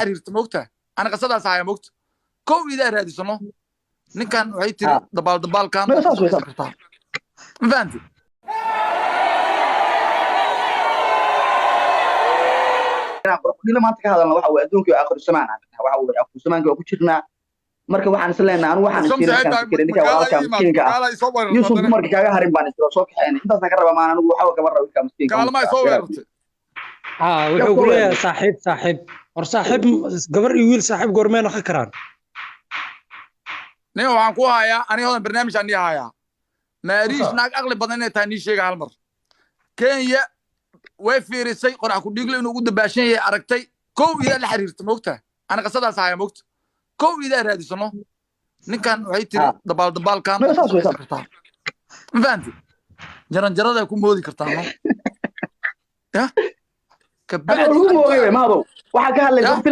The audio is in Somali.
xiriirto moogta ana qasadaas haya moogta kow ida raadisano ninkan waxay tiri dabaalkan ما يصير صح kartaa ma fahanti أنا ما أنت هذا waxa uu adduunka aakhir samaan waxa uu aakhir samaanka ku jirnaa marka waxaan isleenahay anu waxaan isfiirin kan fikirin ninka walaalka miskiinka ah Yusuf marka kaaga harin baan isla soo kaxeen intaas ka raba maan anigu waxa ka raba ka miskiinka kaalma soo weerartay wuxuu ku leeyahay saaxiib war saaxiib gabar iyo wiil saaxiib goormeen ka karaan nin waxaan ku hayaa aniga hodan barnaamij aan hayaa maariis naag aqli badan inay tahay nin sheega hal mar Kenya way fiirisay qorax ku dhiglo inuu ugu dabaashan yahay aragtay kow ida la xiriirto moogta ana qasadaas haya moogta kow ida raadisano ninkan waxay tiri dabaalkan ما يصير صح kartaa ma fahanti jaranjarada ku moodi kartaa no ya هذا هو موضوع ما هذا waxa ka hadlay film